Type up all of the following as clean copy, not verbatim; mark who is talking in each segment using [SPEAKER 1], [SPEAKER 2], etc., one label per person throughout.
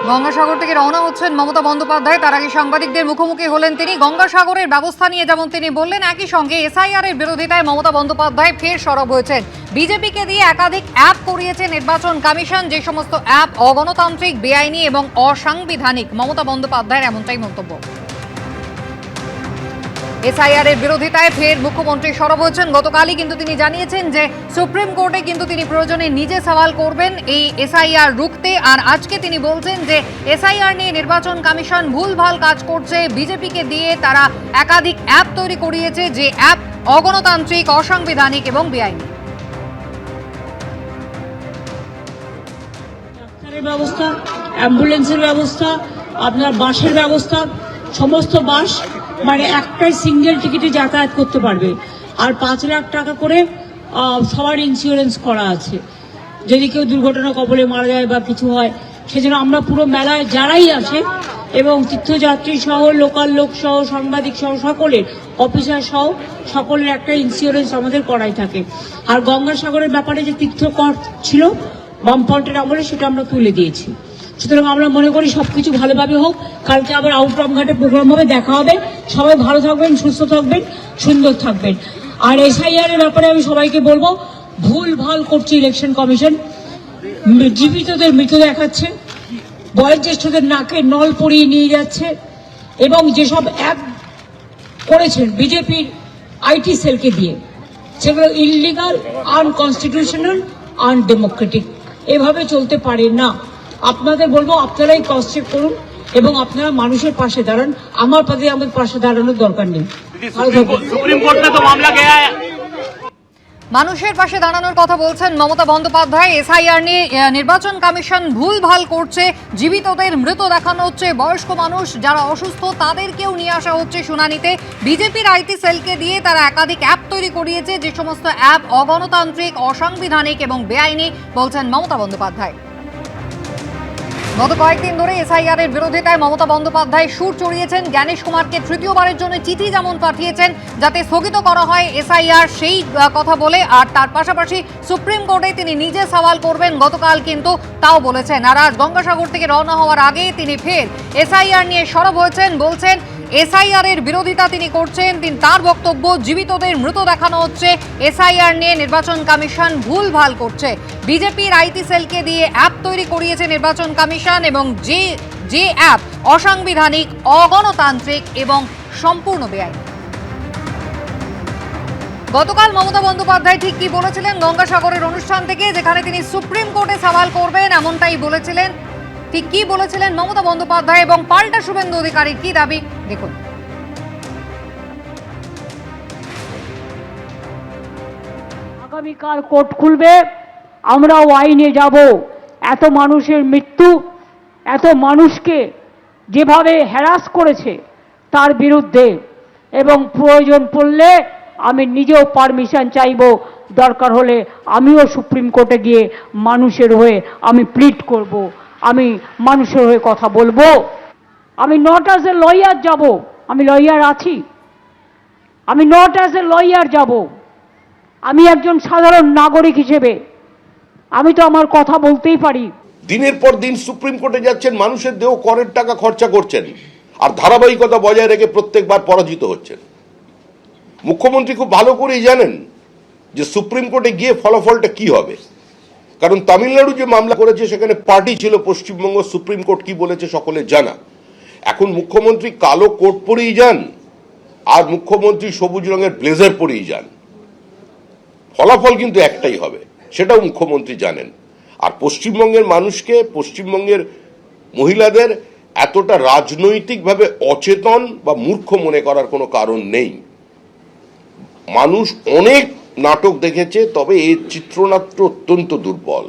[SPEAKER 1] গঙ্গাসাগর থেকে রওনা হচ্ছেন মমতা বন্দ্যোপাধ্যায়। তার আগে সাংবাদিকদের মুখোমুখি হলেন তিনি। গঙ্গাসাগরের ব্যবস্থা নিয়ে যেমন তিনি বললেন, একই সঙ্গে এসআইআর এর বিরোধিতায় মমতা বন্দ্যোপাধ্যায় ফের সরব হয়েছেন। বিজেপিকে দিয়ে একাধিক অ্যাপ করিয়েছে নির্বাচন কমিশন, যে সমস্ত অ্যাপ অগণতান্ত্রিক, বেআইনি এবং অসাংবিধানিক। মমতা বন্দ্যোপাধ্যায়ের এমনটাই মন্তব্য। এসআইআর এর বিরোধিতায় ফের মুখ্যমন্ত্রী সরব হয়েছেন। গতকালই কিন্তু তিনি জানিয়েছেন যে সুপ্রিম কোর্টে কিন্তু তিনি প্রয়োজনে নিজে সওয়াল করবেন এই এসআইআর রুখতে। আর আজকে তিনি বলছেন যে এসআইআর নিয়ে নির্বাচন কমিশন ভুলভাল কাজ করছে, বিজেপিকে দিয়ে তারা একাধিক অ্যাপ তৈরি করিয়েছে, যে অ্যাপ অগণতান্ত্রিক, অসাংবিধানিক এবং বেআইনি।
[SPEAKER 2] ডাক্তারের ব্যবস্থা, অ্যাম্বুলেন্সের ব্যবস্থা, আপনার বাসের ব্যবস্থা, সমস্ত বাস মানে একটাই সিঙ্গেল টিকিটে যাতায়াত করতে পারবে। আর 5 লাখ টাকা করে সবার ইন্স্যুরেন্স করা আছে, যদি কেউ দুর্ঘটনা কবলে মারা যায় বা কিছু হয়, সেজন্য আমরা পুরো মেলায় যারাই আসে এবং তীর্থযাত্রী সহ, লোকাল লোক সহ, সাংবাদিক সহ, সকলের, অফিসার সহ সকলের একটা ইন্স্যুরেন্স আমাদের করাই থাকে। আর গঙ্গাসাগরের ব্যাপারে যে তীর্থকর ছিল বামফ্রন্টের আমলে, সেটা আমরা তুলে দিয়েছি। সুতরাং আমরা মনে করি সবকিছু ভালোভাবে হোক। কালকে আবার আউটরাম ঘাটে প্রোগ্রাম হবে, দেখা হবে। সবাই ভালো থাকবেন, সুস্থ থাকবেন, সুন্দর থাকবেন। আর এসআইআর এর ব্যাপারে আমি সবাইকে বলবো, ভুল ভাল করছে ইলেকশন কমিশন। জীবিতদের মৃত দেখাচ্ছে, বয়োজ্যেষ্ঠদের নাকে নল পরিয়ে নিয়ে যাচ্ছে, এবং যেসব অ্যাপ করেছেন বিজেপির আইটি সেলকে দিয়ে, সেগুলো ইললিগাল, আনকনস্টিটিউশনাল, আনডেমোক্রেটিক। এভাবে চলতে পারে না। আপনাদের বলবো, আপনারাই ক্রস চেক করুন এবং আপনারা মানুষের পাশে দাঁড়ান। আমার পাশে দাঁড়ানোর দরকার নেই।
[SPEAKER 1] মানুষের পাশে দাঁড়ানোর কথা বলছেন মমতা বন্দ্যোপাধ্যায়। এসআইআর নিয়ে নির্বাচন কমিশন ভুলভাল করছে, জীবিতদের মৃত দেখানো হচ্ছে, বয়স্ক মানুষ যারা অসুস্থ তাদেরকেও নিয়ে আসা হচ্ছে শুনানিতে। বিজেপির আইটি সেলকে দিয়ে তারা একাধিক অ্যাপ তৈরি করিয়েছে, যে সমস্ত অ্যাপ অগণতান্ত্রিক, অসাংবিধানিক এবং বেআইনি, বলছেন মমতা বন্দ্যোপাধ্যায়। গত কয়েকদিন ধরে এসআইআর এর বিরোধিতায় মমতা বন্দ্যোপাধ্যায় সুর চড়িয়েছেন। জ্ঞানেশ কুমারকে তৃতীয়বারের জন্য চিঠি যেমন পাঠিয়েছেন যাতে স্থগিত করা হয় এসআইআর, সেই কথা বলে, আর তার পাশাপাশি সুপ্রিম কোর্টে তিনি নিজে সওয়াল করবেন গতকাল কিন্তু তাও বলেছেন। আর আজ গঙ্গাসাগর থেকে রওনা হওয়ার আগে তিনি ফের এসআইআর নিয়ে সরব হয়েছেন। বলছেন এসআইআর এর বিরোধিতা তিনি করছেন। তার বক্তব্য, জীবিতদের মৃত দেখানো হচ্ছে, এসআইআর নিয়ে নির্বাচন কমিশন ভুলভাল করছে, বিজেপির আইটি সেলকে দিয়ে অ্যাপ তৈরি করিয়েছে নির্বাচন কমিশন, এবং যে অ্যাপ অসাংবিধানিক, অগণতান্ত্রিক এবং সম্পূর্ণ বেআইনি। গতকাল মমতা বন্দ্যোপাধ্যায় ঠিক কি বলেছিলেন গঙ্গাসাগরের অনুষ্ঠান থেকে, যেখানে তিনি সুপ্রিম কোর্টে সওয়াল করবেন, এমনটাই বলেছিলেন। ঠিক কি বলেছিলেন মমতা বন্দ্যোপাধ্যায় এবং পাল্টা শুভেন্দু অধিকারীর কি দাবি, দেখুন।
[SPEAKER 2] আগামীকাল কোর্ট খুলবে, আমরাও আইনে যাব। এত মানুষের মৃত্যু, এত মানুষকে যেভাবে হ্যারাস করেছে তার বিরুদ্ধে, এবং প্রয়োজন পড়লে আমি নিজেও পারমিশন চাইব। দরকার হলে আমিও সুপ্রিম কোর্টে গিয়ে মানুষের হয়ে আমি প্লিড করব, আমি মানুষের হয়ে কথা বলবো। আমি নট অ্যাজ এ লয়ার যাব, আমি লয়ার আছি, আমি নট অ্যাজ এ লয়ার যাব, আমি একজন সাধারণ নাগরিক হিসেবে আমি তো আমার কথা বলতেই পারি।
[SPEAKER 3] দিনের পর দিন সুপ্রিম কোর্টে যাচ্ছেন, মানুষের দেহ করের টাকা খরচা করছেন, আর ধারাবাহিকতা বজায় রেখে প্রত্যেকবার পরাজিত হচ্ছেন। মুখ্যমন্ত্রী খুব ভালো করেই জানেন যে সুপ্রিম কোর্টে গিয়ে ফলাফলটা কি হবে, কারণ তামিলনাড়ু যে মামলা করেছে সেখানে পার্টি ছিল, পশ্চিমবঙ্গ সুপ্রিম কোর্ট কি বলেছে সকলের জানা। এখন মুখ্যমন্ত্রী কালো কোট পরেই যান আর মুখ্যমন্ত্রী সবুজ রঙের ব্লেজার পরেই যান, ফলাফল কিন্তু একটাই হবে, সেটাও মুখ্যমন্ত্রী জানেন। আর পশ্চিমবঙ্গের মানুষকে, পশ্চিমবঙ্গের মহিলাদের এতটা রাজনৈতিকভাবে অচেতন বা মূর্খ মনে করার কোনো কারণ নেই। মানুষ অনেক নাটক দেখেছে, তবে এই চিত্রনাট্য অত্যন্ত দুর্বল,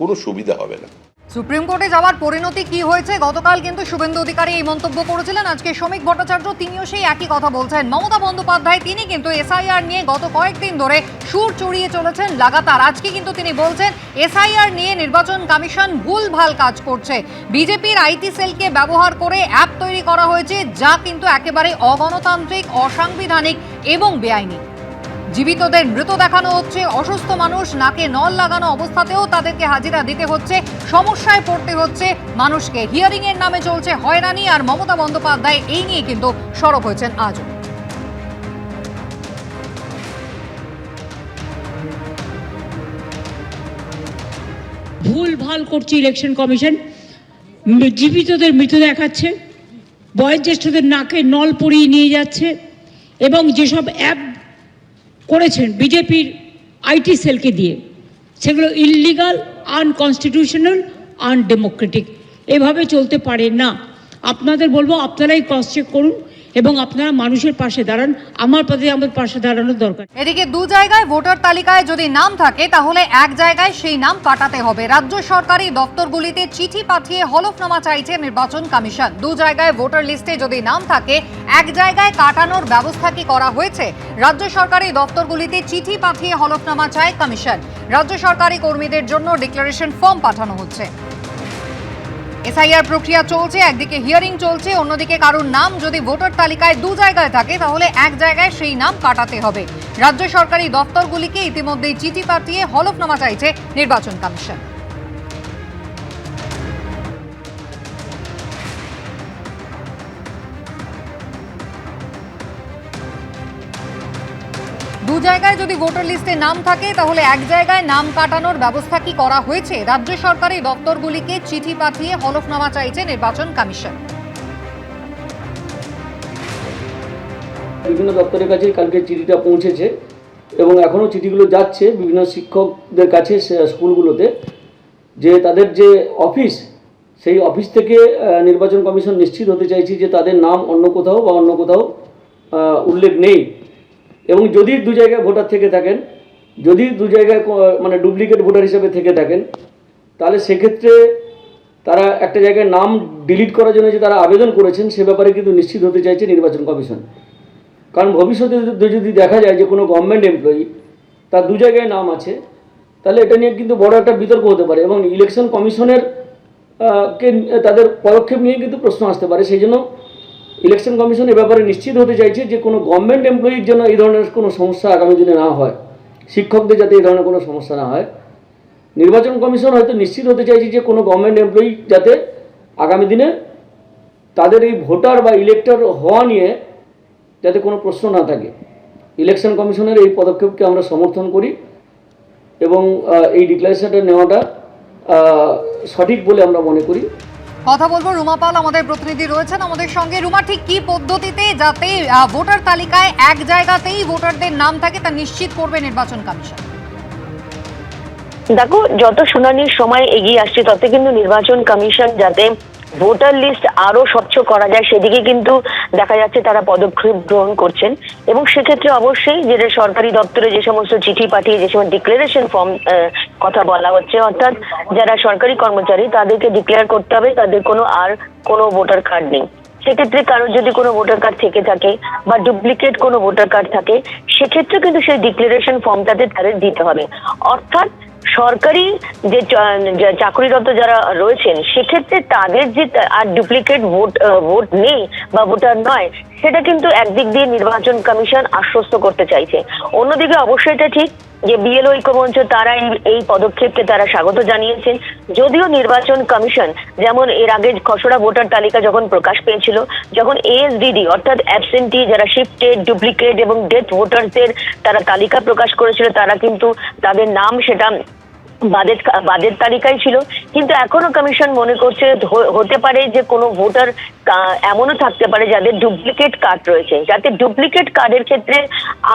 [SPEAKER 3] কোনো সুবিধা হবে না।
[SPEAKER 1] সুপ্রিম কোর্টে যাওয়ার পরিণতি কি হয়েছে, গতকাল কিন্তু শুভেন্দু অধিকারী এই মন্তব্য করেছিলেন। আজকে শ্রমিক ভট্টাচার্য তিনিও সেই একই কথা বলছেন। মমতা বন্দ্যোপাধ্যায় তিনি কিন্তু এসআইআর নিয়ে গত কয়েকদিন ধরে সুর চড়িয়ে চলেছেন লাগাতার। আজকে কিন্তু তিনি বলছেন এসআইআর নিয়ে নির্বাচন কমিশন ভুলভাল কাজ করছে, বিজেপির আইটি সেলকে ব্যবহার করে অ্যাপ তৈরি করা হয়েছে, যা কিন্তু একেবারে অগণতান্ত্রিক, অসাংবিধানিক এবং বেআইনি। জীবিতদের মৃত দেখানো হচ্ছে, অসুস্থ মানুষ নাকে নল লাগানো অবস্থাতেও তাদেরকে হাজিরা দিতে হচ্ছে, সমস্যায় পড়তে হচ্ছে মানুষকে। হিয়ারিং এর নামে চলছে হয়রানি, আর মমতা বন্দ্যোপাধ্যায় এই নিয়ে কিন্তু সরব হয়েছেন আজও।
[SPEAKER 2] ভুল ভাল করছে ইলেকশন কমিশন, জীবিতদের মৃত দেখাচ্ছে, বয়োজ্যেষ্ঠদের নাকে নল পরিয়ে নিয়ে যাচ্ছে, এবং যেসব অ্যাপ করেছেন বিজেপির আইটি সেলকে দিয়ে, সেগুলো ইললিগাল, আনকনস্টিটিউশনাল, আনডেমোক্রেটিক। এভাবে চলতে পারে না। আপনাদের বলবো, আপনারাই ক্রস চেক করুন এবং আপনারা মানুষের পাশে দাঁড়ান। আমাদের পাশে দাঁড়ানোর দরকার।
[SPEAKER 1] এদিকে দু জায়গায় ভোটার তালিকায় যদি নাম থাকে তাহলে এক জায়গায় সেই নাম কাটাতে হবে। রাজ্য সরকারি দপ্তরগুলিতে চিঠি পাঠিয়ে হলফনামা চাইছে নির্বাচন কমিশন। দু জায়গায় ভোটার লিস্টে যদি নাম থাকে এক জায়গায় কাটানোর ব্যবস্থা কি করা হয়েছে? রাজ্য সরকারি দপ্তরগুলিতে চিঠি পাঠিয়ে হলফনামা চায় কমিশন। রাজ্য সরকারি কর্মীদের জন্য ডিক্লারেশন ফর্ম পাঠানো হচ্ছে। এসআইআর প্রক্রিয়া চলছে, একদিকে হিয়ারিং চলছে, অন্যদিকে কারোর নাম যদি ভোটার তালিকায় দু জায়গায় থাকে তাহলে এক জায়গায় সেই নাম কাটাতে হবে। রাজ্য সরকারি দপ্তরগুলিকে ইতিমধ্যেই চিঠি পাঠিয়ে হলফনামা চাইছে নির্বাচন কমিশন। দু জায়গায় যদি ভোটার লিস্টে নাম থাকে তাহলে এক জায়গায় নাম কাটানোর ব্যবস্থা কি করা হয়েছে? রাজ্য সরকারি দপ্তরগুলিকে চিঠি পাঠিয়ে হলফনামা চাইছে নির্বাচন কমিশন।
[SPEAKER 4] বিভিন্ন দপ্তরের কাছে কালকে চিঠিটা পৌঁছেছে এবং এখনও চিঠিগুলো যাচ্ছে বিভিন্ন শিক্ষকদের কাছে স্কুলগুলোতে, যে তাদের যে অফিস, সেই অফিস থেকে নির্বাচন কমিশন নিশ্চিত হতে চাইছে যে তাদের নাম অন্য কোথাও উল্লেখ নেই। এবং যদি দু জায়গায় ভোটার থেকে থাকেন, যদি দু জায়গায় মানে ডুপ্লিকেট ভোটার হিসেবে থেকে থাকেন, তাহলে সেক্ষেত্রে তারা একটা জায়গায় নাম ডিলিট করার জন্য যে তারা আবেদন করেছেন সে ব্যাপারে কিন্তু নিশ্চিত হতে চাইছে নির্বাচন কমিশন। কারণ ভবিষ্যতে যদি দেখা যায় যে কোনো গভর্নমেন্ট এমপ্লয়ি তার দু জায়গায় নাম আছে, তাহলে এটা নিয়ে কিন্তু বড় একটা বিতর্ক হতে পারে এবং ইলেকশন কমিশনের তাদের পদক্ষেপ নিয়ে কিন্তু প্রশ্ন আসতে পারে। সেই জন্য ইলেকশন কমিশন এ ব্যাপারে নিশ্চিত হতে চাইছে যে কোনো গভর্নমেন্ট এমপ্লয়ির জন্য এই ধরনের কোনো সমস্যা আগামী দিনে না হয়, শিক্ষকদের যাতে এই ধরনের কোনো সমস্যা না হয়। নির্বাচন কমিশন হয়তো নিশ্চিত হতে চাইছে যে কোনো গভর্নমেন্ট এমপ্লয়ি যাতে আগামী দিনে তাদের এই ভোটার বা ইলেক্টর হওয়া নিয়ে যাতে কোনো প্রশ্ন না থাকে। ইলেকশন কমিশনের এই পদক্ষেপকে আমরা সমর্থন করি এবং এই ডিক্লারেশনটা নেওয়াটা সঠিক বলে আমরা মনে করি।
[SPEAKER 1] কথা বলবো রুমা পাল, আমাদের প্রতিনিধি রয়েছেন আমাদের সঙ্গে। রুমা, ঠিক কি পদ্ধতিতে যাতে ভোটার তালিকায় এক জায়গাতেই ভোটারদের নাম থাকে তা নিশ্চিত করবে নির্বাচন কমিশন?
[SPEAKER 5] দেখো, যত শুনানির সময় এগিয়ে আসছে তত কিন্তু নির্বাচন কমিশন যাতে ভোটার লিস্ট আরো স্বচ্ছ করা যায় সেদিকে কিন্তু দেখা যাচ্ছে তারা পদক্ষেপ গ্রহণ করছেন। এবং সেক্ষেত্রে অবশ্যই যেটা সরকারি দপ্তরে যে সমস্ত চিঠি পাঠিয়ে যে সমস্ত ডিক্লারেশন ফর্ম কথা বলা হচ্ছে, অর্থাৎ যারা সরকারি কর্মচারী তাদেরকে ডিক্লেয়ার করতে হবে তাদের কোনো ভোটার কার্ড নেই। সেক্ষেত্রে কারোর যদি কোনো ভোটার কার্ড থেকে থাকে বা ডুপ্লিকেট কোনো ভোটার কার্ড থাকে, সেক্ষেত্রে কিন্তু সেই ডিক্লারেশন ফর্মটাতে তাদের দিতে হবে। অর্থাৎ সরকারি যে চাকরিরত যারা রয়েছেন সেক্ষেত্রে তাদের যে আর ডুপ্লিকেট ভোট নেই বা ভোটার নয়, সেটা কিন্তু একদিক দিয়ে নির্বাচন কমিশন আশ্বস্ত করতে চাইছে। অন্যদিকে অবশ্যই এটা ঠিক যে বিএলও ঐক্যমঞ্চ তারা এই পদক্ষেপকে তারা স্বাগত জানিয়েছেন। যদিও নির্বাচন কমিশন যেমন এর আগে খসড়া ভোটার তালিকা যখন প্রকাশ পেয়েছিল, যখন এএসডিডি অর্থাৎ অ্যাবসেন্টি যারা শিফটেড, ডুপ্লিকেট এবং ডেথ ভোটারদের তারা তালিকা প্রকাশ করেছিল, তারা কিন্তু তাদের নাম সেটা বাদের তালিকায় ছিল। কিন্তু এখনো কমিশন মনে করছে হতে পারে যে কোনো ভোটার এমনও থাকতে পারে যাদের ডুপ্লিকেট কার্ড রয়েছে, যাতে ডুপ্লিকেট কার্ডের ক্ষেত্রে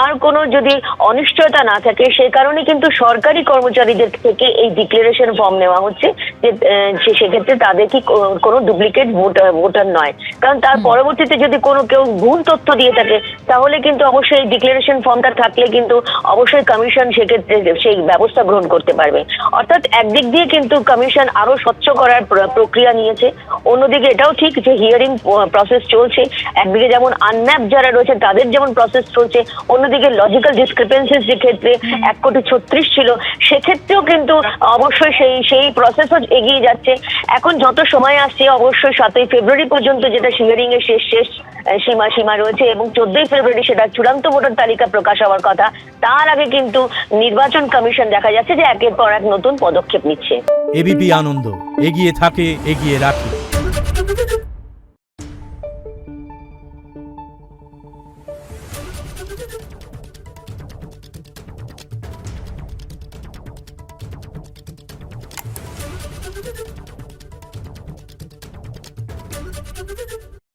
[SPEAKER 5] আর কোনো যদি অনিশ্চয়তা না থাকে, সেই কারণে কিন্তু সরকারি কর্মচারীদের থেকে এই ডিক্লারেশন ফর্ম নেওয়া হচ্ছে যে সেক্ষেত্রে তাদের কি কোনো ডুপ্লিকেট ভোটার নয়। কারণ তার পরবর্তীতে যদি কেউ ভুল তথ্য দিয়ে থাকে তাহলে কিন্তু অবশ্যই এই ডিক্লারেশন ফর্মটা থাকলে কিন্তু অবশ্যই কমিশন সেক্ষেত্রে সেই ব্যবস্থা গ্রহণ করতে পারবে। অর্থাৎ একদিক দিয়ে কিন্তু কমিশন আরো স্বচ্ছ করার প্রক্রিয়া নিয়েছে, অন্যদিকে এটাও ঠিক যে হিয়ারিং প্রসেস চলছে। একদিকে যেমন আনম্যাপ যারা রয়েছে তাদের যেমন প্রসেস চলছে, অন্যদিকে লজিক্যাল ডিসক্রিপেন্সিস যে ক্ষেত্রে 1,36,00,000 ছিল সেক্ষেত্রেও কিন্তু অবশ্যই সেই প্রসেসও এগিয়ে যাচ্ছে। এখন যত সময় আসছে অবশ্যই 7ই ফেব্রুয়ারি পর্যন্ত যেটা হিয়ারিং এর শেষ সীমা রয়েছে এবং 14ই ফেব্রুয়ারি সেটা চূড়ান্ত ভোটার তালিকা প্রকাশ হওয়ার কথা। তার আগে কিন্তু নির্বাচন কমিশন দেখা যাচ্ছে যে একের পর এক নতুন পদক্ষেপ নিচ্ছে।
[SPEAKER 6] এবিপি আনন্দ, এগিয়ে থাকে, এগিয়ে রাখে।